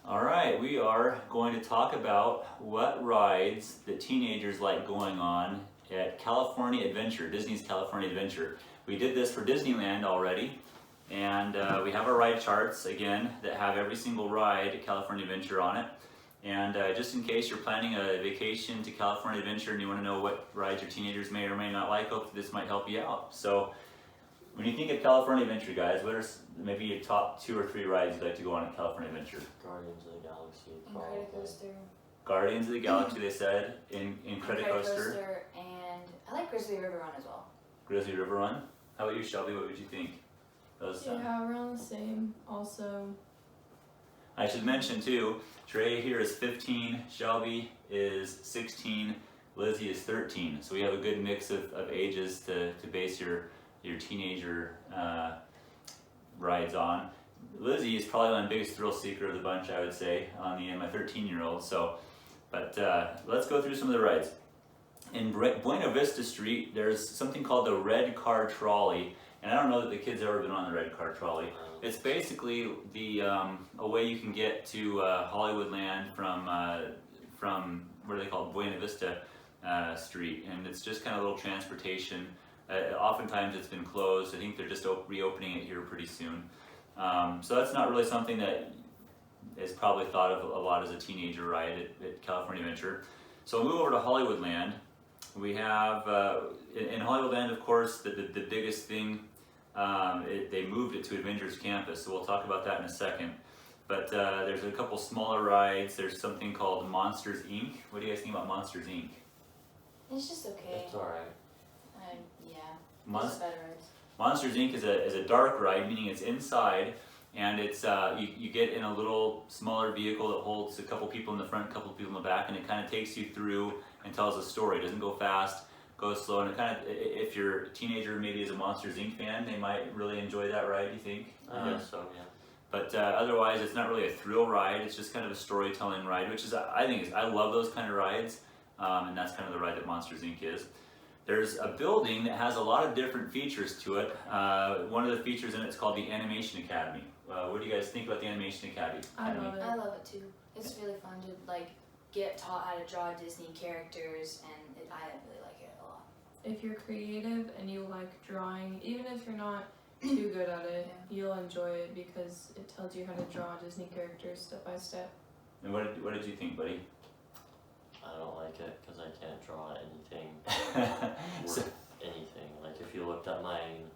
All right, we are going to talk about what rides that teenagers like going on at California Adventure, Disney's California Adventure. We did this for Disneyland already, and we have our ride charts, again, that have every single ride at California Adventure on it. And just in case you're planning a vacation to California Adventure and you want to know what rides your teenagers may or may not like, hopefully this might help you out. So, when you think of California Adventure, guys, what are maybe your top 2 or 3 rides you'd like to go on at California Adventure? Guardians of the Galaxy. Incredicoaster. Guardians of the Galaxy, they said. Incredicoaster. And I like Grizzly River Run as well. Grizzly River Run. How about you, Shelby? What would you think? Those, yeah, around the same. Also, I should mention too, Trey here is 15, Shelby is 16, Lizzie is 13. So we have a good mix of ages to base your teenager rides on. Lizzie is probably my biggest thrill seeker of the bunch, I would say, on the my 13-year-old. So, but let's go through some of the rides. In Buena Vista Street, there's something called the Red Car Trolley, and I don't know that the kids have ever been on the Red Car Trolley. It's basically the a way you can get to Hollywoodland from what do they call it, Buena Vista Street, and it's just kind of a little transportation. Oftentimes it's been closed. I think they're just reopening it here pretty soon. So that's not really something that is probably thought of a lot as a teenager ride at California Adventure. So we'll move over to Hollywoodland. We have, in Hollywoodland, of course, the biggest thing, they moved it to Avengers Campus, so we'll talk about that in a second. But there's a couple smaller rides. There's something called Monsters, Inc. What do you guys think about Monsters, Inc.? It's just okay. It's alright. Yeah. It's better rides. Monsters, Inc. is a dark ride, meaning it's inside, and it's you get in a little smaller vehicle that holds a couple people in the front, a couple people in the back, and it kind of takes you through and tells a story. It doesn't go fast, goes slow, and it kind of, if your teenager maybe is a Monsters, Inc. fan, they might really enjoy that ride, do you think? I guess so, yeah. But otherwise, it's not really a thrill ride. It's just kind of a storytelling ride, which is, I love those kind of rides, and that's kind of the ride that Monsters, Inc. is. There's a building that has a lot of different features to it. One of the features in it is called the Animation Academy. What do you guys think about the Animation Academy? I love it. I love it too. It's really fun to get taught how to draw Disney characters, and I really like it a lot. If you're creative and you like drawing, even if you're not too good at it, you'll enjoy it because it tells you how to draw Disney characters step by step. And what did you think, buddy? I don't like it because I can't draw anything So- worth anything. Like if you looked at mine,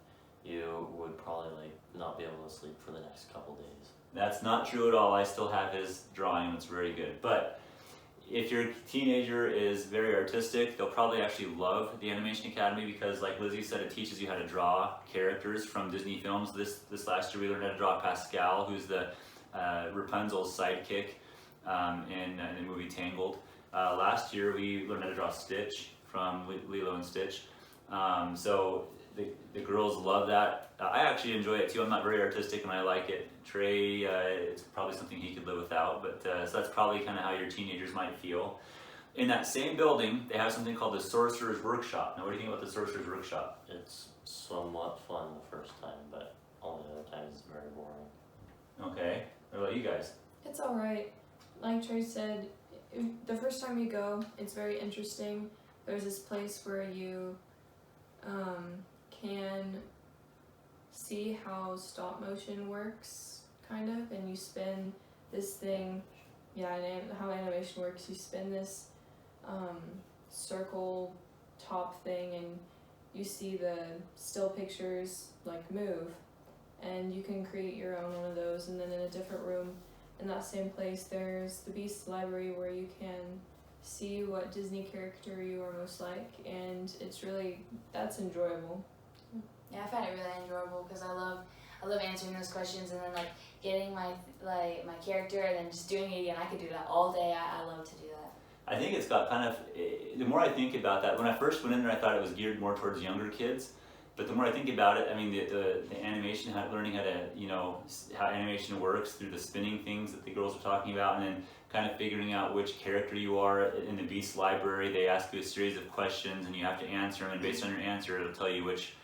you would probably not be able to sleep for the next couple days. That's not true at all. I still have his drawing. It's very good. But if your teenager is very artistic, they'll probably actually love the Animation Academy because, like Lizzie said, it teaches you how to draw characters from Disney films. This last year we learned how to draw Pascal, who's the Rapunzel's sidekick in the movie Tangled. Last year we learned how to draw Stitch from Lilo and Stitch. So the girls love that. I actually enjoy it too. I'm not very artistic and I like it. Trey, it's probably something he could live without, but so that's probably kind of how your teenagers might feel. In that same building, they have something called the Sorcerer's Workshop. Now, what do you think about the Sorcerer's Workshop? It's somewhat fun the first time, but all the other times it's very boring. Okay, what about you guys? It's alright. Like Trey said, the first time you go, it's very interesting. There's this place where you can see how stop motion works, kind of, and you spin this thing. Yeah, and how animation works, you spin this circle top thing and you see the still pictures move, and you can create your own one of those. And then in a different room in that same place, there's the Beast Library where you can see what Disney character you are most like, and that's enjoyable. Yeah, I find it really enjoyable because I love answering those questions and then getting my character and then just doing it again. I could do that all day. I love to do that. I think it's got kind of, the more I think about that, when I first went in there I thought it was geared more towards younger kids, but the more I think about it, I mean the animation, learning how to, how animation works through the spinning things that the girls are talking about, and then kind of figuring out which character you are. In the Beast Library, they ask you a series of questions and you have to answer them, and based on your answer it'll tell you which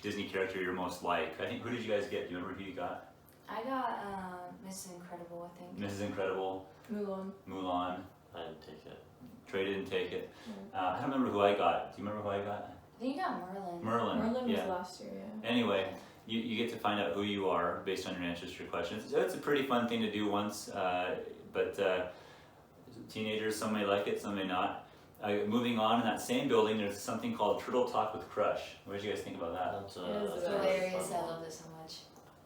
Disney character you're most like. I think, who did you guys get? Do you remember who you got? I got Mrs. Incredible, I think. Mrs. Incredible, Mulan. I didn't take it. Trey didn't take it. Yeah. I don't remember who I got. Do you remember who I got? I think you got Merlin. Merlin. Was Yeah. last year, yeah. Anyway, you get to find out who you are based on your answers to your questions. It's a pretty fun thing to do once, but teenagers, some may like it, some may not. Moving on, in that same building, there's something called Turtle Talk with Crush. What did you guys think about that? That's It's a hilarious. fun I one. love it so much.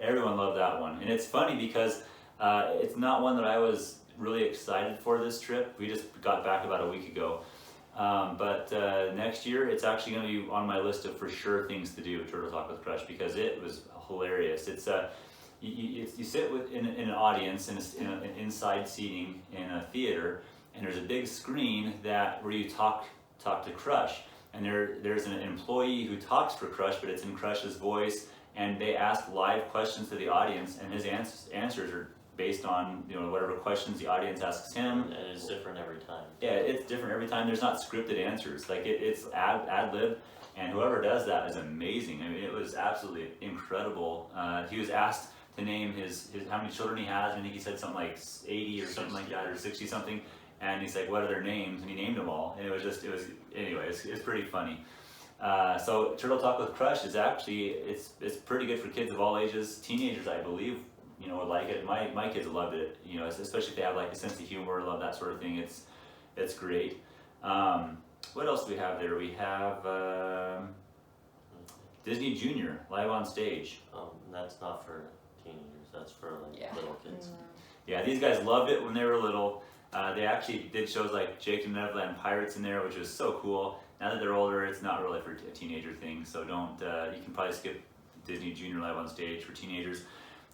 Everyone loved that one. And it's funny because it's not one that I was really excited for this trip. We just got back about a week ago. But next year, it's actually going to be on my list of for sure things to do, Turtle Talk with Crush, because it was hilarious. It's you sit in an audience, in an inside seating in a theater, and there's a big screen where you talk to Crush. And there's an employee who talks for Crush, but it's in Crush's voice, and they ask live questions to the audience, and his answers are based on whatever questions the audience asks him. And it's different every time. Yeah, it's different every time. There's not scripted answers. Like it's ad lib, and whoever does that is amazing. I mean, it was absolutely incredible. He was asked to name his how many children he has. I think he said something like 80 or something like that, or 60 something. And he's like, "What are their names?" And he named them all. And it's pretty funny. So Turtle Talk with Crush is actually it's pretty good for kids of all ages. Teenagers, I believe, would like it. My kids loved it. Especially if they have like a sense of humor, love that sort of thing. It's great. What else do we have there? We have Disney Junior live on stage. That's not for teenagers. That's for little kids. Yeah, these guys loved it when they were little. They actually did shows like Jake and Neverland Pirates in there, which was so cool. Now that they're older, it's not really for a teenager thing, so don't. You can probably skip Disney Junior live on stage for teenagers.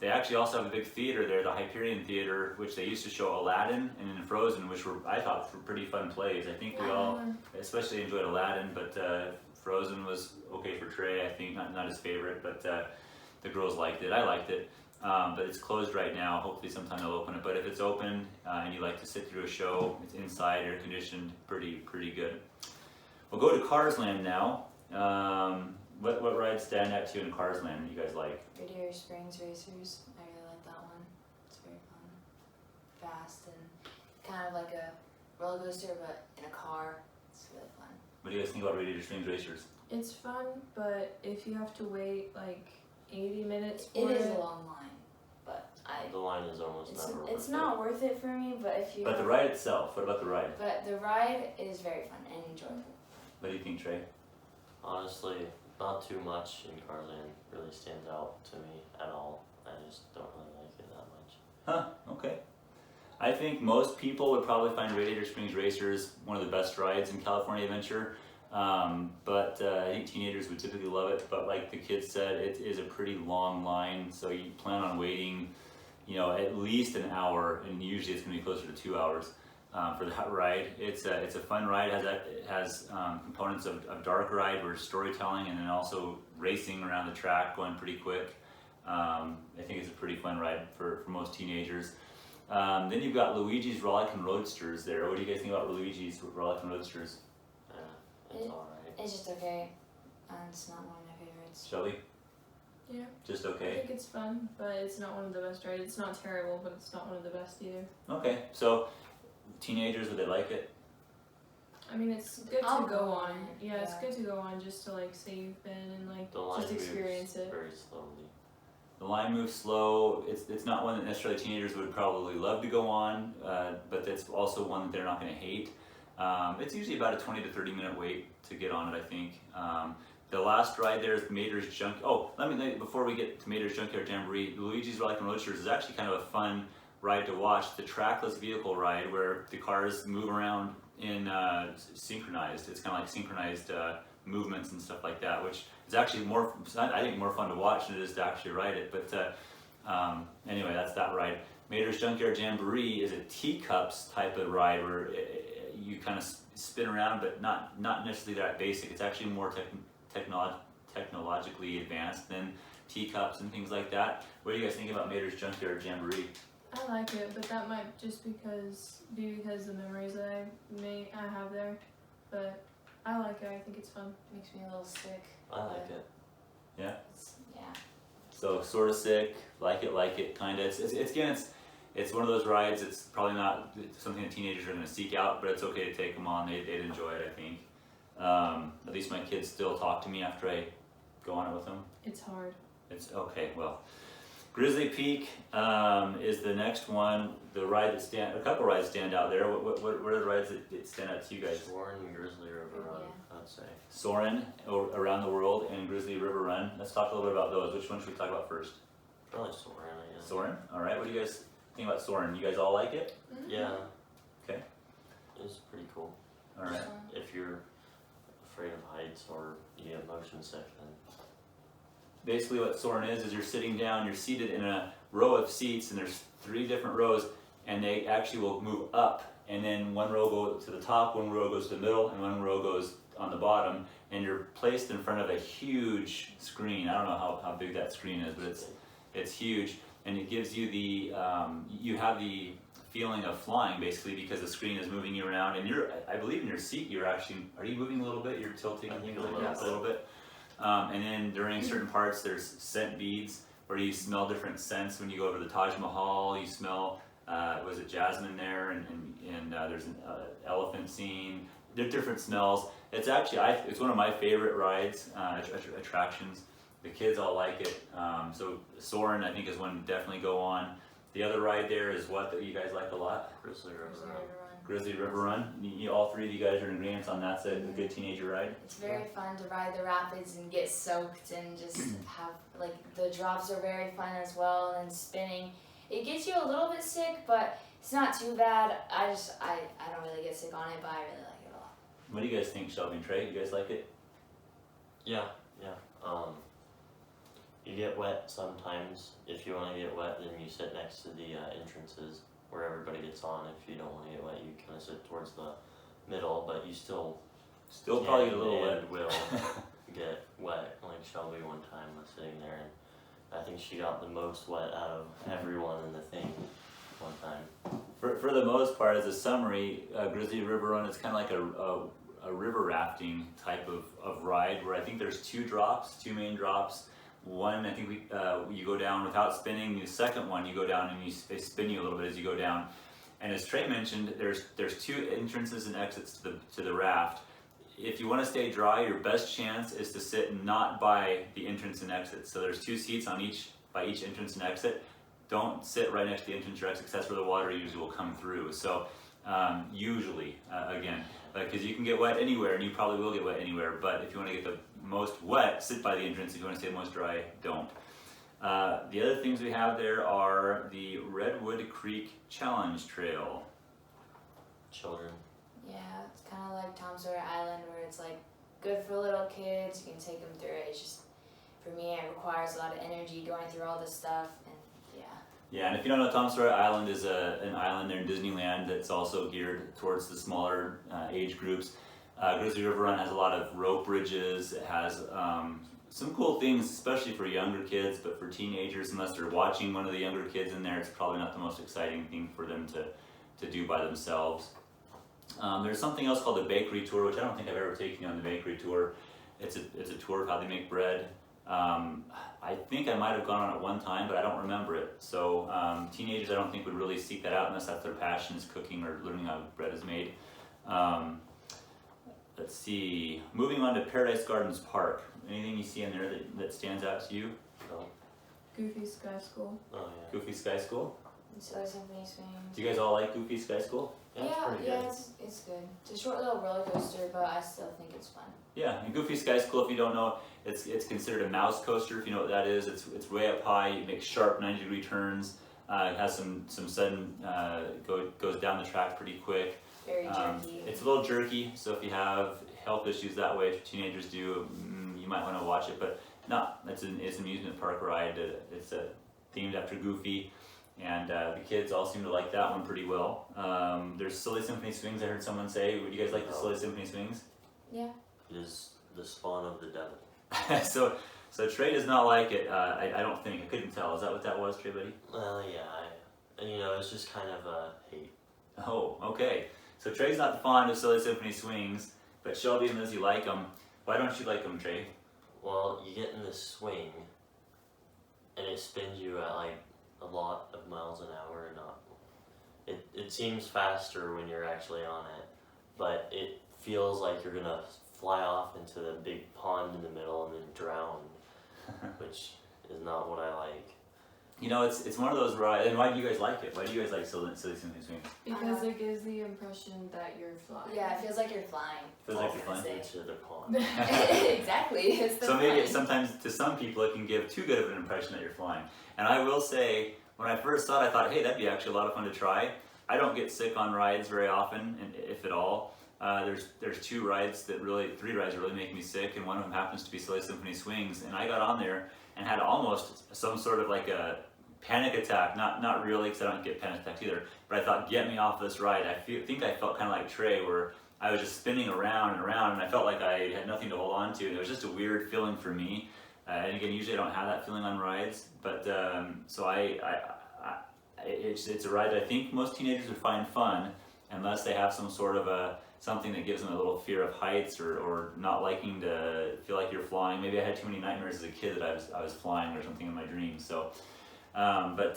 They actually also have a big theater there, the Hyperion Theater, which they used to show Aladdin and Frozen, which I thought were pretty fun plays. I think we all especially enjoyed Aladdin, but Frozen was okay for Trey. I think not his favorite, but the girls liked it. I liked it. But it's closed right now. Hopefully sometime they'll open it. But if it's open and you like to sit through a show, it's inside, air conditioned, pretty good. We'll go to Cars Land now. What rides stand out to you in Cars Land that you guys like? Radiator Springs Racers. I really like that one. It's very fun. Fast and kind of like a roller coaster, but in a car. It's really fun. What do you guys think about Radiator Springs Racers? It's fun, but if you have to wait like 80 minutes It for is a long line, but The line is almost never worth it's not worth it for me. But if you But the ride itself, what about the ride? But the ride is very fun and enjoyable. What do you think, Trey? Honestly, not too much in Carland really stands out to me at all. I just don't really like it that much. Huh, okay. I think most people would probably find Radiator Springs Racers one of the best rides in California Adventure. But I think teenagers would typically love it. But like the kids said, it is a pretty long line, so you plan on waiting, at least an hour, and usually it's going to be closer to 2 hours for that ride. It's a fun ride. It has components of dark ride, where storytelling, and then also racing around the track, going pretty quick. I think it's a pretty fun ride for most teenagers. Then you've got Luigi's Rollicking Roadsters there. What do you guys think about Luigi's Rollicking Roadsters? It's alright. It's just okay. It's not one of my favorites. Shelby? Yeah. Just I okay? think it's fun, but it's not one of the best rides. It's not terrible, but it's not one of the best either. Okay, so teenagers, would they like it? I mean, it's good I'll to go go on. on, Yeah, it's yeah. good to go on just to like say you've been and like The line just experience moves it. very slowly. The line moves slow. It's not one that necessarily teenagers would probably love to go on, but it's also one that they're not going to hate. It's usually about a 20 to 30 minute wait to get on it, I think. The last ride there is Mater's Junk. Oh, before we get to Mater's Junkyard Jamboree, Luigi's Rollicking Roadsters is actually kind of a fun ride to watch. The trackless vehicle ride where the cars move around in synchronized. It's kind of like synchronized movements and stuff like that, which is actually more fun to watch than it is to actually ride it. But anyway, that's that ride. Mater's Junkyard Jamboree is a teacups type of ride where you kind of spin around, but not necessarily that basic. It's actually more technologically advanced than teacups and things like that. What do you guys think about Mater's Junkyard Jamboree? I like it, but that might just be because the memories that I have there. But I like it. I think it's fun. Makes me a little sick. I like it. Yeah? Yeah. So sort of sick, like it, kind of. It's one of those rides. It's probably not something that teenagers are going to seek out, but it's okay to take them on. They'd enjoy it, I think. At least my kids still talk to me after I go on it with them. It's hard. It's okay. Well, Grizzly Peak is the next one. The ride a couple rides stand out there. What are the rides that stand out to you guys? Soarin' and Grizzly River Run, I'd say. Soarin' around the world and Grizzly River Run. Let's talk a little bit about those. Which one should we talk about first? Probably Soarin', I guess. Soarin'. All right. What do you guys think about Soarin'? You guys all like it? Yeah. Okay. It's pretty cool. All right. If you're afraid of heights or you get motion sick, then Basically what Soarin' is you're sitting down, you're seated in a row of seats, and there's 3 different rows, and they actually will move up, and then one row goes to the top, one row goes to the middle, and one row goes on the bottom, and you're placed in front of a huge screen. I don't know how big that screen is, but it's huge, and it gives you the, you have the feeling of flying basically because the screen is moving you around, and I believe in your seat you're actually, are you moving a little bit? You're tilting a little bit. And then during certain parts there's scent beads where you smell different scents. When you go to the Taj Mahal, you smell, was it jasmine there, and there's an elephant scene. There are different smells. It's actually, it's one of my favorite rides, attractions. The kids all like it. So Soarin', I think, is one to definitely go on. The other ride there is what that you guys like a lot? Grizzly River Run. Grizzly River Run. All 3 of you guys are in agreement on that's a good teenager ride. It's very fun to ride the rapids and get soaked and just have, like, the drops are very fun as well, and then spinning. It gets you a little bit sick, but it's not too bad. I don't really get sick on it, but I really like it a lot. What do you guys think, Shelby and Trey? You guys like it? Yeah. You get wet sometimes. If you want to get wet, then you sit next to the entrances where everybody gets on. If you don't want to get wet, you kind of sit towards the middle, but you still Probably get a little wet. Will get wet. Like Shelby one time was sitting there, and I think she got the most wet out of everyone in the thing one time. For the most part, as a summary, Grizzly River Run is kind of like a river rafting type of ride where I think there's 2 main drops. One, I think you go down without spinning. The second one, you go down and they spin you a little bit as you go down. And as Trey mentioned, there's 2 entrances and exits to the raft. If you want to stay dry, your best chance is to sit not by the entrance and exit. So there's 2 seats by each entrance and exit. Don't sit right next to the entrance or exit, because that's where the water usually will come through. So usually, again, because you can get wet anywhere, and you probably will get wet anywhere, but if you want to get the most wet, sit by the entrance. If you want to stay the most dry, don't. The other things we have there are the Redwood Creek Challenge Trail. Children. Yeah, it's kind of like Tom Sawyer Island, where it's like good for little kids. You can take them through it. It's just, for me, it requires a lot of energy going through all this stuff, and yeah. Yeah, and if you don't know, Tom Sawyer Island is an island there in Disneyland that's also geared towards the smaller age groups. Grizzly River Run has a lot of rope bridges. It has some cool things, especially for younger kids, but for teenagers, unless they're watching one of the younger kids in there, it's probably not the most exciting thing for them to do by themselves. There's something else called the bakery tour, which I don't think I've ever taken you on the bakery tour. It's a tour of how they make bread. I think I might have gone on it one time, but I don't remember it. So teenagers, I don't think would really seek that out unless that's their passion, is cooking or learning how bread is made. Let's see. Moving on to Paradise Gardens Park. Anything you see in there that stands out to you? No. Goofy Sky School. Oh yeah. Goofy Sky School? Solar Symphony Swing. Do you guys all like Goofy Sky School? It's pretty good. It's good. It's a short little roller coaster, but I still think it's fun. Yeah, and Goofy Sky School, if you don't know, it's considered a mouse coaster, if you know what that is. It's way up high, you make sharp 90-degree turns. It has some sudden, goes down the track pretty quick. Very jerky. It's a little jerky, so if you have health issues that way, if teenagers do, you might want to watch it, but no, it's an amusement park ride. It's themed after Goofy, and the kids all seem to like that one pretty well. There's Silly Symphony Swings, I heard someone say. Would you guys like the Silly Symphony Swings? Yeah. It is the spawn of the devil. So Trey does not like it. I don't think. I couldn't tell. Is that what that was, Trey, buddy? Well, yeah. It's just kind of a hate. Oh, okay. So Trey's not fond of Silly Symphony Swings, but Shelby and Lizzie like them. Why don't you like them, Trey? Well, you get in this swing, and it spins you at like a lot of miles an hour. Not it seems faster when you're actually on it, but it feels like you're gonna fly off into the big pond in the middle and then drown, which is not what I like. You know, it's one of those rides. And why do you guys like it? Why do you guys like Silly Symphony Swings? Because it gives the impression that you're flying. Yeah, it feels like you're flying. Feels like you're I was flying. gonna Into the pond. say. Exactly. It's the So maybe fun. sometimes to some people it can give too good of an impression that you're flying. And I will say, when I first saw it, I thought, hey, that'd be actually a lot of fun to try. I don't get sick on rides very often, and if at all. There's three rides that really make me sick, and one of them happens to be Silly Symphony Swings. And I got on there and had almost some sort of like a panic attack. Not really, because I don't get panic attacks either. But I thought, get me off this ride. I think I felt kind of like Trey, where I was just spinning around and around, and I felt like I had nothing to hold on to. And it was just a weird feeling for me. And again, usually I don't have that feeling on rides, but so it's a ride that I think most teenagers would find fun, unless they have some sort of something that gives them a little fear of heights, or not liking to feel like you're flying. Maybe I had too many nightmares as a kid that I was flying or something in my dreams. So, but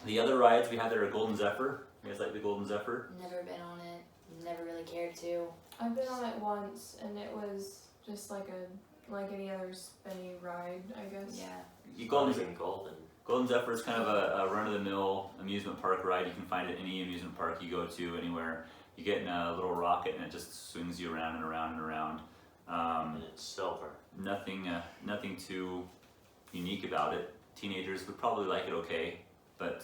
the other rides we have there are Golden Zephyr. You guys like the Golden Zephyr? Never been on it. Never really cared to. I've been on it once, and it was just like any other spinny ride, I guess. Yeah. Golden Zephyr is kind of a run-of-the-mill amusement park ride. You can find it at any amusement park you go to, anywhere. You get in a little rocket and it just swings you around and around and around. And it's silver. Nothing too unique about it. Teenagers would probably like it okay, but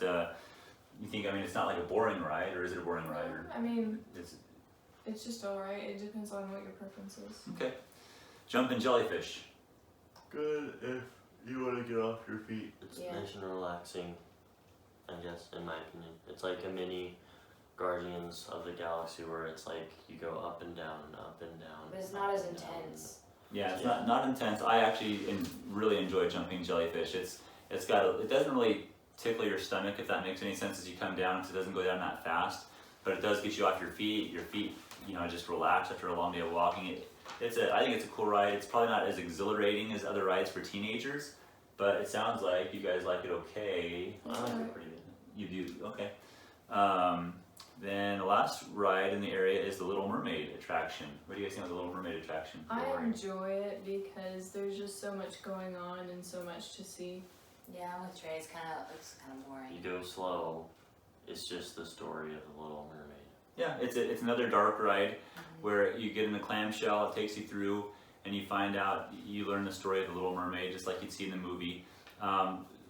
you think, it's not like a boring ride, or is it a boring ride? Or I mean, it's it's just alright. It depends on what your preference is. okay. Jumping Jellyfish. Good if you want to get off your feet. It's Yeah. nice and relaxing, I guess, in my opinion. It's like a mini Guardians of the Galaxy, where it's like you go up and down and up and down. But it's not as and down. intense. Yeah, it's not intense. I actually really enjoy jumping Jellyfish. It doesn't really tickle your stomach, if that makes any sense, as you come down, because it doesn't go down that fast. But it does get you off your feet. Your feet, just relax after a long day of walking. I think it's a cool ride. It's probably not as exhilarating as other rides for teenagers, but it sounds like you guys like it okay. I like it pretty good. You do, okay. Then the last ride in the area is the Little Mermaid attraction. What do you guys think of the Little Mermaid attraction? I enjoy it because there's just so much going on and so much to see. Yeah, I'm with Trey. Looks kind of boring. You go slow. It's just the story of the Little Mermaid. Yeah, it's another dark ride where you get in a clamshell, it takes you through, and you find out, you learn the story of the Little Mermaid, just like you'd see in the movie.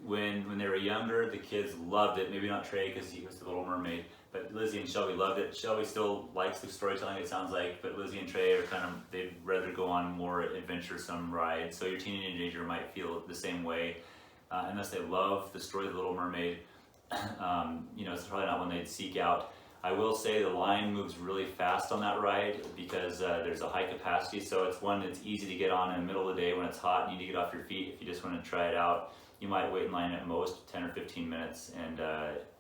When they were younger, the kids loved it. Maybe not Trey, because he was the Little Mermaid, but Lizzie and Shelby loved it. Shelby still likes the storytelling, it sounds like, but Lizzie and Trey are they'd rather go on more adventuresome rides. So your teenager might feel the same way, unless they love the story of the Little Mermaid. It's probably not one they'd seek out. I will say the line moves really fast on that ride, because there's a high capacity, so it's one that's easy to get on in the middle of the day when it's hot and you need to get off your feet. If you just want to try it out, you might wait in line at most 10 or 15 minutes, and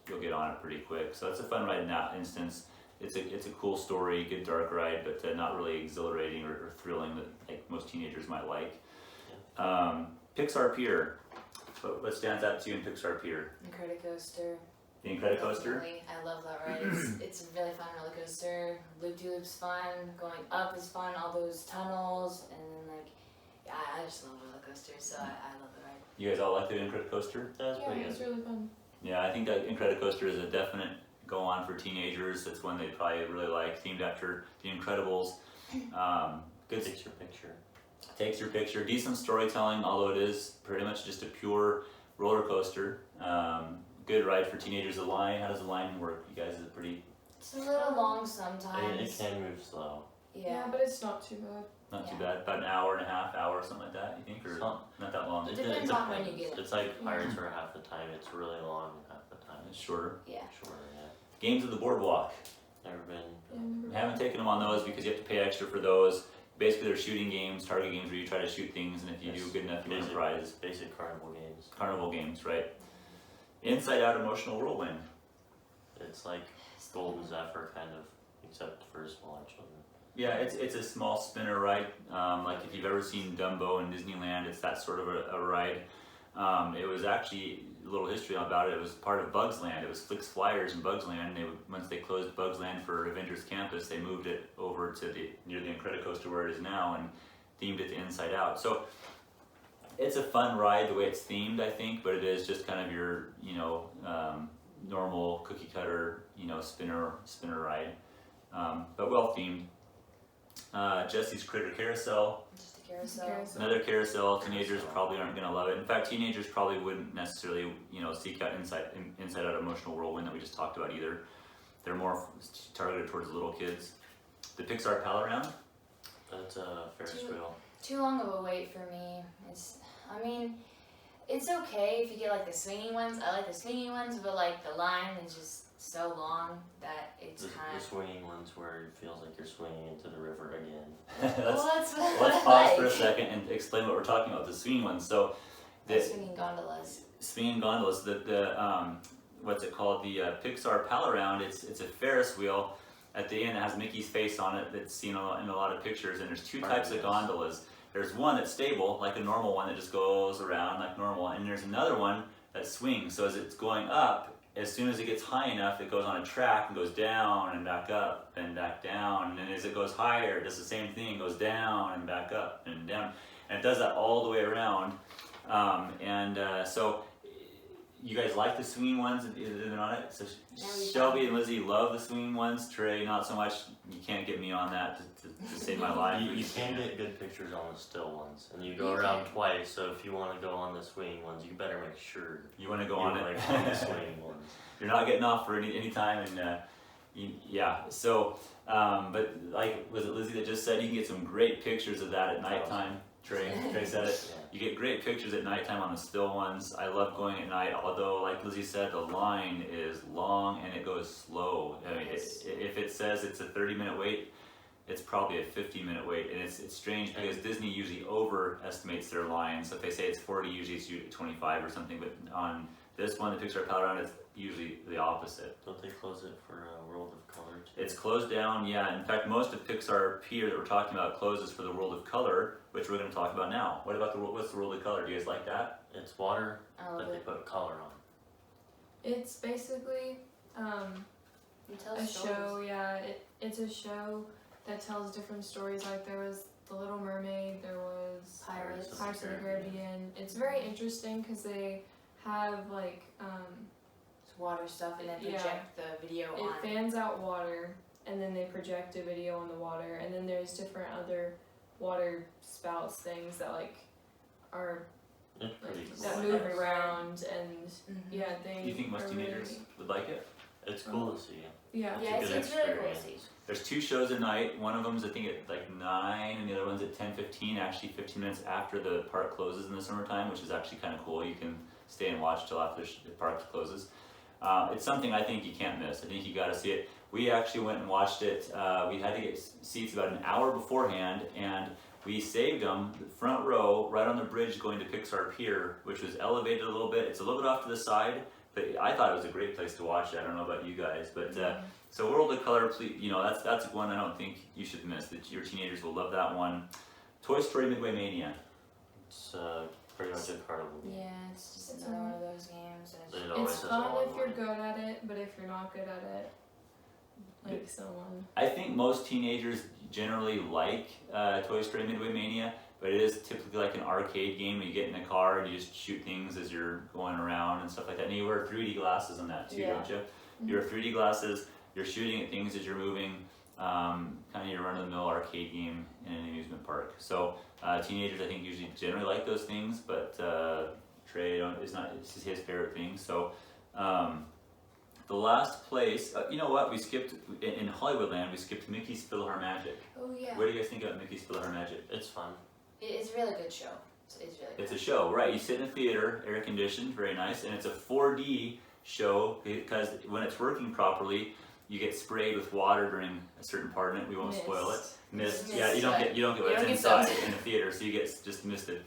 you'll get on it pretty quick. So it's a fun ride in that instance. It's a cool story, good dark ride, but not really exhilarating or thrilling that like most teenagers might like. Pixar Pier. What stands out to you in Pixar Pier? Incredicoaster. The Incredicoaster? Definitely. I love that ride. It's a really fun roller coaster. Loop-de-loop's fun. Going up is fun. All those tunnels, and then I just love roller coasters, so I love the ride. You guys all like the Incredicoaster? That's Yeah, pretty it's good. really fun. Yeah, I think that Incredicoaster is a definite go on for teenagers. It's one they'd probably really like, themed after The Incredibles. Good. Takes your picture. Takes your picture. Decent storytelling, although it is pretty much just a pure roller coaster. Good ride for teenagers. The line, how does the line work? You guys, is it pretty? It's a little long It sometimes. can move slow. Yeah. But it's not too bad. Not too Yeah. bad. About an hour and a half, hour, something like that. You think, or Some- not that long? It Depends on when you get it. It's like Pirates were half the time. It's really long half the time. It's shorter. Yeah. Shorter, yeah. Games of the Boardwalk. Never been. Yeah, never We haven't taken them on those because you have to pay extra for those. Basically, they're shooting games, target games, where you try to shoot things, and if you do good enough, you win a prize. Basic carnival games. Carnival games, right? Inside Out Emotional Whirlwind. It's like Golden Zephyr kind of, except for smaller children. Yeah, it's a small spinner ride. Like if you've ever seen Dumbo in Disneyland, it's that sort of a ride. It was actually a little history about it. It was part of Bugs Land. It was Flicks Flyers in Bugs Land. Once they closed Bugs Land for Avengers Campus, they moved it over to near the Incredicoaster where it is now and themed it to Inside Out. So it's a fun ride the way it's themed, I think, but it is just kind of your, normal cookie cutter, spinner ride, but well themed. Jesse's Critter Carousel. Just a carousel. Another carousel. Teenagers probably aren't going to love it. In fact, teenagers probably wouldn't necessarily, seek out inside out emotional whirlwind that we just talked about either. They're more targeted towards little kids. The Pixar Pal Around. That's a Ferris wheel. Too long of a wait for me. It's okay if you get like the swinging ones. I like the swinging ones, but like the line is just so long that it's The kind of. swinging ones where it feels like you're swinging into the river again. Let's Let's pause for a second and explain what we're talking about. The swinging ones. So The swinging gondolas. Swinging gondolas. The what's it called? The Pixar Pal Around. It's a Ferris wheel. At the end, it has Mickey's face on it. That's seen in a lot of pictures. And there's two types of gondolas. There's one that's stable, like a normal one that just goes around like normal, and there's another one that swings. So as it's going up, as soon as it gets high enough, it goes on a track and goes down and back up and back down. And then as it goes higher, it does the same thing, goes down and back up and down. And it does that all the way around. So you guys like the swinging ones that are on it? So Shelby and Lizzie love the swinging ones. Trey, not so much. You can't get me on that to save my life. You can get good pictures on the still ones, and you go around twice. So if you want to go on the swinging ones, you better make sure you want to go on it. On the swinging ones. You're not getting off for any time, and yeah. So, but like was it Lizzie that just said you can get some great pictures of that at nighttime. Trey said it. Yeah. You get great pictures at nighttime on the still ones. I love going at night, although like Lizzie said, the line is long and it goes slow. I mean, if it says it's a 30-minute wait, it's probably a 50-minute wait. And it's strange because Disney usually overestimates their lines. So if they say it's 40, usually it's 25 or something. But on this one, the Pixar Pal Around, it's usually the opposite. Don't they close it for World of Color too? It's closed down, yeah. In fact, most of Pixar Pier that we're talking about closes for the World of Color, which we're going to talk about now. What about what's the World of Color? Do you guys like that? It's water I love that they it. put color on. It's basically You tell a stories. show. Yeah, it's a show that tells different stories. Like there was The Little Mermaid. There was Pirates. Pirates of the Caribbean. It's very interesting because they have like It's water stuff, and then project the video it on. fans out water, and then they project a video on the water, and then there's different other water spouts things that like are It's pretty like, cool. that move around, and Mhm. yeah, they. Do you think most are teenagers really, would like it? It's cool to see. yeah. Yeah, It's a it's good really cool to see. experience. There's two shows a night. One of them's I think at like 9, and the other one's at 10:15. Actually, 15 minutes after the park closes in the summertime, which is actually kind of cool. You can stay and watch till after the park closes. It's something I think you can't miss. I think you got to see it. We actually went and watched it. We had to get seats about an hour beforehand, and we saved them front row right on the bridge going to Pixar Pier, which was elevated a little bit. It's a little bit off to the side, but I thought it was a great place to watch it. I don't know about you guys, but so World of Color, please, that's one I don't think you should miss. That your teenagers will love that one. Toy Story Midway Mania. It's pretty much a carnival game. Yeah, it's just another one of those games. And It always It's has fun all if you're online. good at it, but if you're not good at it, like someone. I think most teenagers generally like Toy Story Midway Mania, but it is typically like an arcade game. You get in a car and you just shoot things as you're going around and stuff like that. And you wear 3D glasses on that too, Yeah. don't you? You wear 3D glasses, you're shooting at things as you're moving, kind of your run-of-the-mill arcade game in an amusement park. So teenagers I think usually generally like those things, but Trey it's just his favorite thing. So the last place, you know what, we skipped, in Hollywoodland, we skipped Mickey's Philharmagic. Oh yeah. What do you guys think about Mickey's Philharmagic? It's fun. It's a really good show. It's really good. It's a show, right? You sit in a theater, air conditioned, very nice, and it's a 4D show because when it's working properly, you get sprayed with water during a certain part in it. We won't spoil it. Mist. Mist, Yeah, you don't get You it's don't get inside soaked. in the theater, so you get just misted.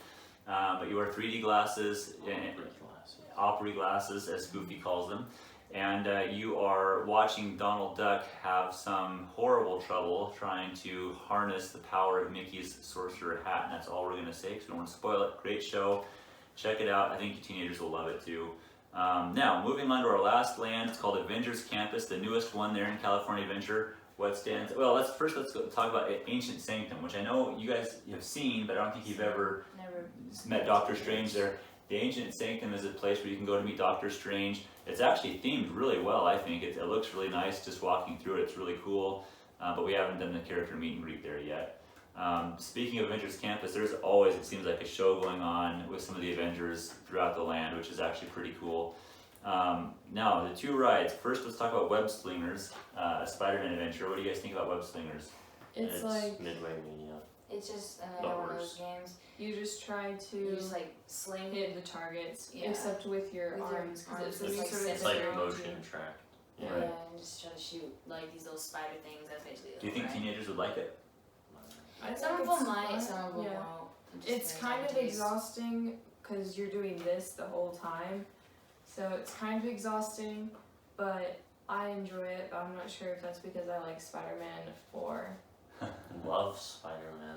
But you wear 3D glasses and Opry glasses, as Goofy calls them, and you are watching Donald Duck have some horrible trouble trying to harness the power of Mickey's Sorcerer hat, and that's all we're going to say because we don't want to spoil it. Great show. check it out. I think you teenagers will love it too. Now, moving on to our last land, it's called Avengers Campus, the newest one there in California Adventure. What stands? Well, let's go talk about Ancient Sanctum, which I know you guys have seen, but I don't think you've ever Never. met Doctor Strange there. The Ancient Sanctum is a place where you can go to meet Doctor Strange. It's actually themed really well, I think. It looks really nice just walking through it. It's really cool, but we haven't done the character meet and greet there yet. Speaking of Avengers Campus, there's always, it seems like, a show going on with some of the Avengers throughout the land, which is actually pretty cool. Now, the 2 rides. First, let's talk about Web Slingers, a Spider-Man adventure. What do you guys think about Web Slingers? It's like Midway Mania. It's just another one of those games. you just try You to just like sling hit the targets, Yeah. except with your With your arms, because arms, it's it's a like sort of It's like technology. motion track. yeah, Right. and just try to shoot like these little spider things. That's basically. Do you think teenagers would like it? I Some think of them it's might, fun. some of them Yeah. won't. It just It's depends kind on of taste. exhausting because you're doing this the whole time, so it's kind of exhausting, but I enjoy it. But I'm not sure if that's because I like Spider-Man 4. Love Spider-Man.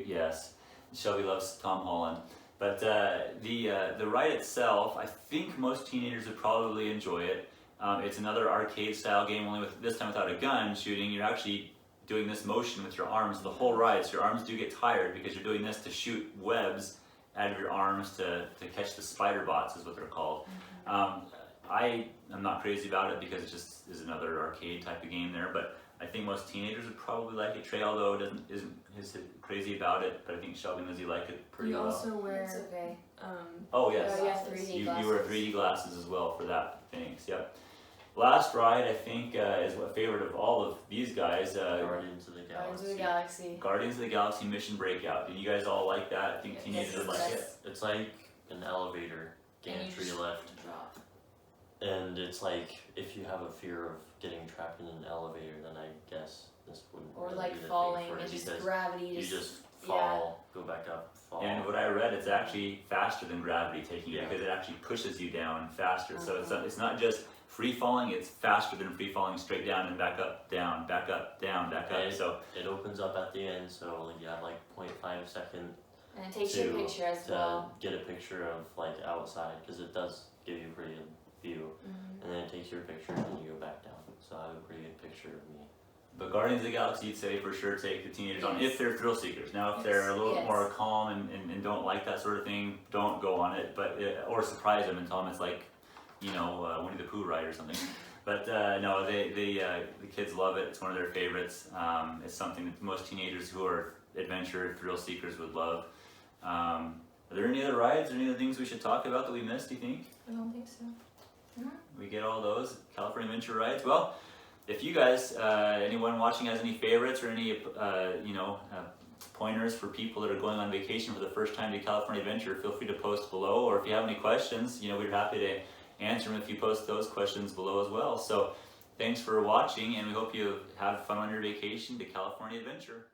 Yes, Shelby loves Tom Holland, but the ride itself, I think most teenagers would probably enjoy it. It's another arcade style game, only with this time without a gun shooting. You're actually doing this motion with your arms the whole ride, so your arms do get tired because you're doing this to shoot webs out of your arms to catch the spider bots, is what they're called. I am not crazy about it because it just is another arcade type of game there, but I think most teenagers would probably like it. Trey, although isn't crazy about it, but I think Shelby and Lizzie like it pretty You well. also It's wear okay. Oh yes, Oh, yeah, 3D you glasses. wear 3D glasses as well for that. Thanks. Yep. Last ride, I think, is a favorite of all of these guys. Guardians of the Guardians Galaxy. of the Galaxy. Guardians of the Galaxy Mission Breakout. Did you guys all like that? I think Yes. teenagers Yes. would like it. It's like an elevator And you gantry just lift. drop. And it's like, if you have a fear of getting trapped in an elevator, then I guess this wouldn't Or really like be the falling thing for it, and just because gravity you just. just fall, go back up, fall. And what I read, it's actually faster than gravity taking you Yeah. because it actually pushes you down faster. So it's not just free falling; it's faster than free falling straight down and back up, down, back up, down, back up. Okay. So It opens up at the end, so you have like 0.5 second And it takes you a picture as to well. get a picture of like outside, because it does give you a pretty good view. And then it takes your picture and then you go back down. So I have a pretty good picture of me. But Guardians of the Galaxy, you'd say for sure take the teenagers on Yes. if they're thrill seekers. Now, if Yes. they're a little Yes. more calm and don't like that sort of thing, don't go on it. But or surprise them and tell them it's like, Winnie the Pooh ride or something. But no, the kids love it. It's one of their favorites. It's something that most teenagers who are adventure thrill seekers would love. Are there any other rides or any other things we should talk about that we missed? Do you think? I don't think so. We get all those California Adventure rides. Well, if you guys, anyone watching has any favorites or any, pointers for people that are going on vacation for the first time to California Adventure, feel free to post below. Or if you have any questions, we're happy to answer them if you post those questions below as well. So thanks for watching, and we hope you have fun on your vacation to California Adventure.